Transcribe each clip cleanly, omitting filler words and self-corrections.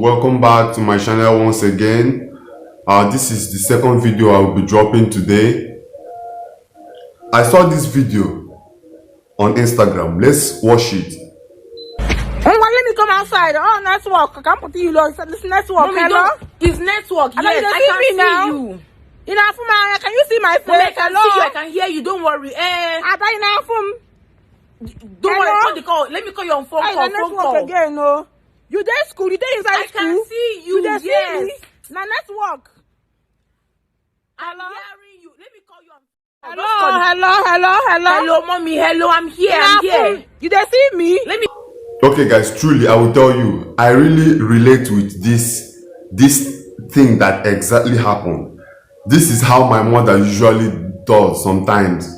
welcome back to my channel once again. This is the second video I will be dropping today. I saw this video on Instagram. Let's watch it. Let me come outside. Oh, network. I can't put you low. This network. Hello? It's network. Yes, I can see you. You know, can you see my face? Mommy, I can see you. I can hear you. Don't worry. Don't worry. Call the call. Let me call you on phone call. Phone call again. No. You there school? You there inside school? I can see you. Yes. See me? Now network. I'm hearing you. Let me call you on. Hello, mommy. Hello, I'm here. I'm here. You there see me? Let me. Okay, guys. Truly, I will tell you, I really relate with this thing that exactly happened. This is how my mother usually does sometimes.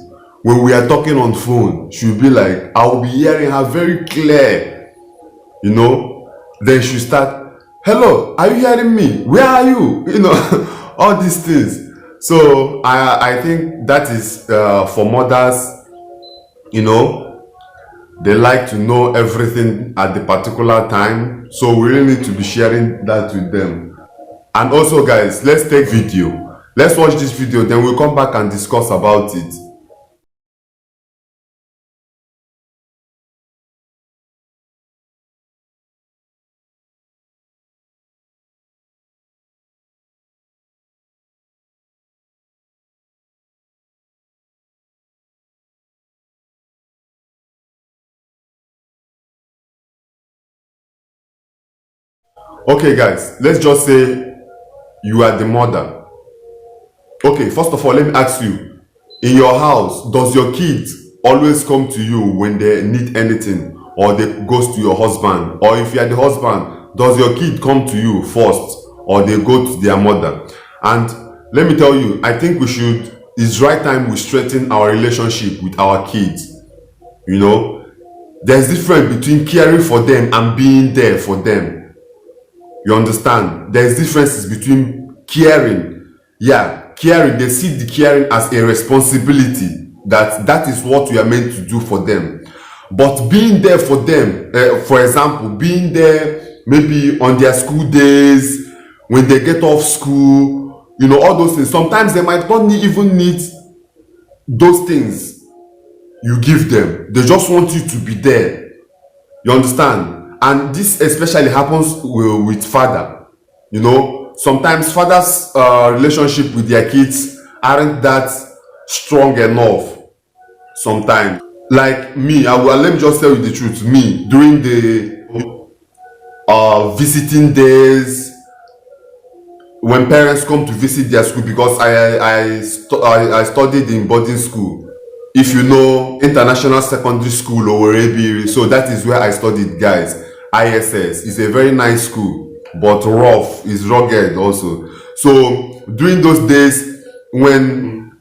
When we are talking on phone, she'll be like, I will be hearing her very clear, you know. Then she'll start, hello, are you hearing me? Where are you? You know, all these things. So I think that is for mothers, you know, they like to know everything at the particular time. So we really need to be sharing that with them. And also, guys, let's take video. Let's watch this video, then we'll come back and discuss about it. Okay, guys, let's just say you are the mother. Okay, first of all, let me ask you, in your house, does your kids always come to you when they need anything, or they goes to your husband? Or if you are the husband, does your kid come to you first, or they go to their mother? And let me tell you, I think it's right time we strengthen our relationship with our kids. You know, there's difference between caring for them and being there for them. You understand? There's differences between caring. Yeah, caring, they see the caring as a responsibility, that is what we are meant to do for them. But being there for them, for example, being there maybe on their school days, when they get off school, you know, all those things, sometimes they might not even need those things you give them. They just want you to be there. You understand? And this especially happens with father. You know, sometimes fathers' relationship with their kids aren't that strong enough. Sometimes, like me, let me just tell you the truth. Me, during the visiting days, when parents come to visit their school, because I studied in boarding school. If you know, International Secondary School, Owerri, so that is where I studied, guys. ISS is a very nice school, but rough, is rugged also. So during those days when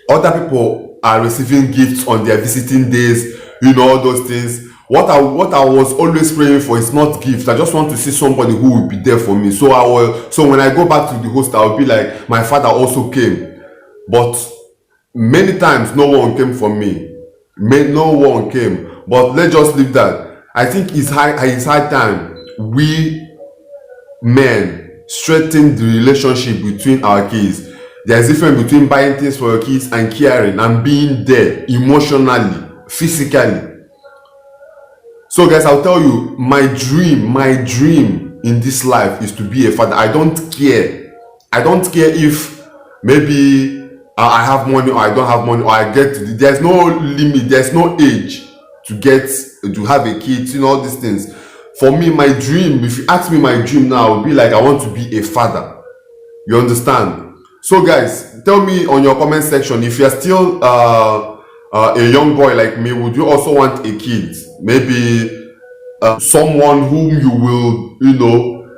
other people are receiving gifts on their visiting days, you know, all those things, what I was always praying for is not gifts. I just want to see somebody who will be there for me. So when I go back to the host, I'll be like, my father also came, but many times no one came for me. No one came. But let's just leave that. I think it's high time we men strengthen the relationship between our kids. There's a difference between buying things for your kids and caring and being there emotionally, physically. So guys, I'll tell you, my dream in this life is to be a father. I don't care if maybe I have money or I don't have money, or I there's no limit, there's no age to have a kid, you know, all these things. For me, my dream, if you ask me my dream now, would be like, I want to be a father. You understand? So guys, tell me on your comment section, if you're still a young boy like me, would you also want a kid? Maybe someone whom you will, you know,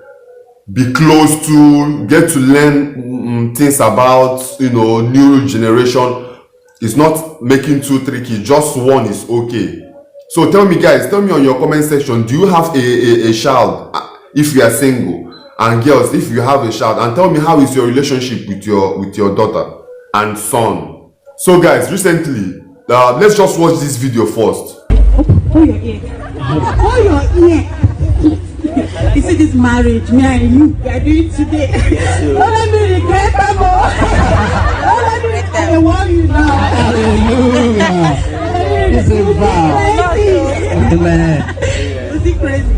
be close to, get to learn things about, you know, new generation. It's not making 2-3 kids, just one is okay. So tell me, guys, tell me on your comment section, do you have a child if you are single? And girls, if you have a child, and tell me, how is your relationship with your daughter and son? So guys, recently, let's just watch this video first. Hold your ear. Hold your ear. see this marriage, me and you are doing today. Don't let me regret them all. Don't let me regret the one you know. Hallelujah. It's a vow. Amen. Is it crazy?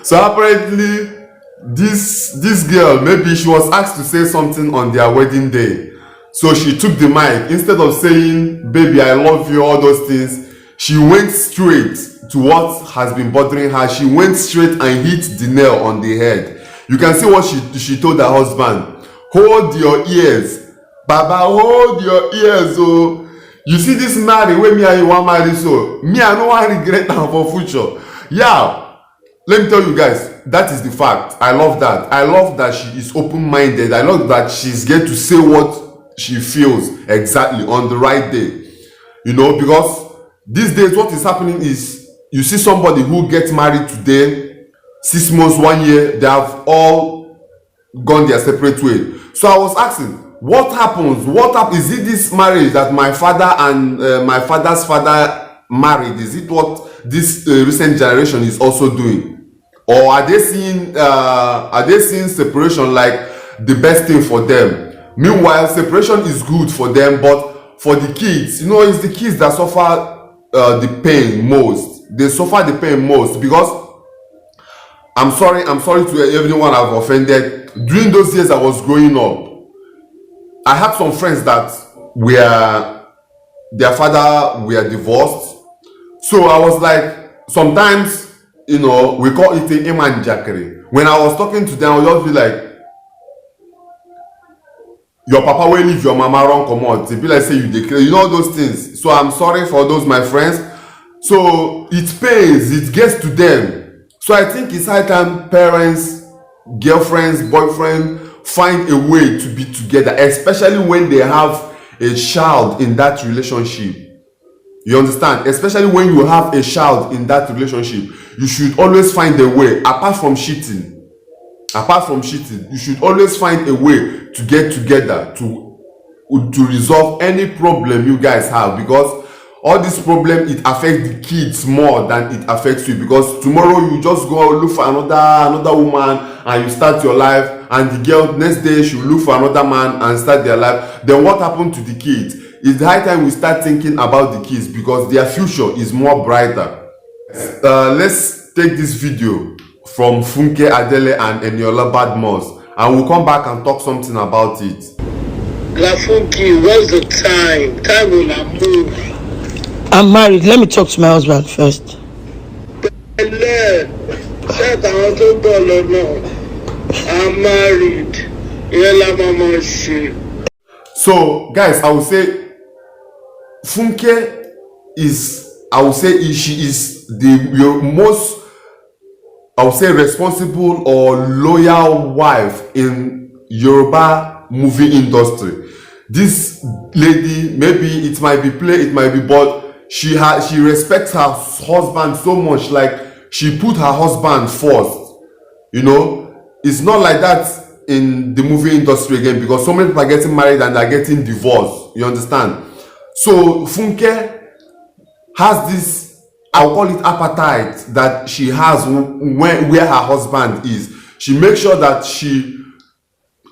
So apparently, this girl, maybe she was asked to say something on their wedding day. So she took the mic. Instead of saying, baby, I love you, all those things, she went straight to what has been bothering her. She went straight and hit the nail on the head. You can see what she told her husband. Hold your ears. Baba, hold your ears. Oh. You see this marry, when me and you want marry, so me, I don't want to regret her for future. Yeah. Let me tell you guys, that is the fact. I love that. I love that she is open-minded. I love that she's get to say what she feels exactly on the right day. You know, because these days what is happening is you see somebody who gets married today, 6 months, 1 year, they have all gone their separate way. So I was asking, what happens? Is it this marriage that my father and my father's father married? Is it what this recent generation is also doing? Or are they seeing separation like the best thing for them? Meanwhile, separation is good for them, but for the kids, you know, it's the kids that suffer the pain most. They suffer the pain most because I'm sorry to everyone I've offended. During those years I was growing up, I had some friends that their father were divorced. So I was like, sometimes, you know, we call it a iman jackery. When I was talking to them, I would just be like, your papa will leave your mama run come out. They be like, say you declare, you know those things. So I'm sorry for those, my friends. So it pains, it gets to them. So I think it's high time parents, girlfriends, boyfriend find a way to be together, especially when they have a child in that relationship. You understand? Especially when you have a child in that relationship, you should always find a way. Apart from cheating, you should always find a way to get together to resolve any problem you guys have, because all this problem, it affects the kids more than it affects you. Because tomorrow you just go look for another woman and you start your life, and the girl next day she will look for another man and start their life. Then what happened to the kids? It's high time we start thinking about the kids, because their future is more brighter. Let's take this video from Funke Adele and Eniola Badmus, and we'll come back and talk something about it. La Funke, what's the time? Time will not move. I'm married. Let me talk to my husband first. I'm married. So guys, I would say Funke is, she is your most, I would say, responsible or loyal wife in Yoruba movie industry. This lady, maybe it might be play, it might be, but she respects her husband so much. Like, she put her husband first. You know, it's not like that in the movie industry again, because so many people are getting married and they're getting divorced. You understand? So Funke has this, I'll call it appetite, that she has where her husband is. She makes sure that she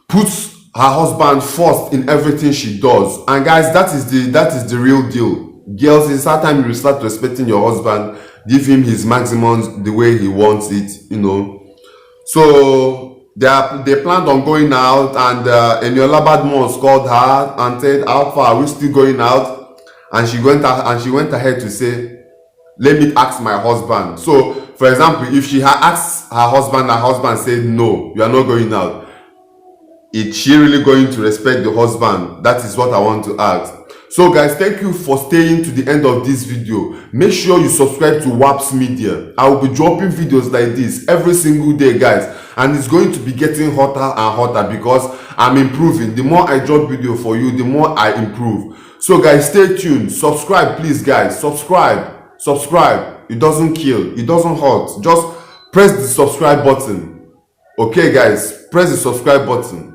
puts her husband first in everything she does. And guys, that is the real deal. Girls, it's that time you start respecting your husband, give him his maximums the way he wants it, you know. So they planned on going out, and Eniola Badmus called her and said, how far are we still going out? And she went ahead to say, let me ask my husband. So for example, if she had asked her husband said, no, you are not going out, is she really going to respect the husband? That is what I want to ask. So guys, thank you for staying to the end of this video. Make sure you subscribe to WAPS Media. I will be dropping videos like this every single day, guys, and it's going to be getting hotter and hotter because I'm improving. The more I drop video for you, the more I improve. So guys, stay tuned. Subscribe, please, guys. Subscribe. It doesn't kill, it doesn't hurt. Just press the subscribe button. Okay guys, press the subscribe button.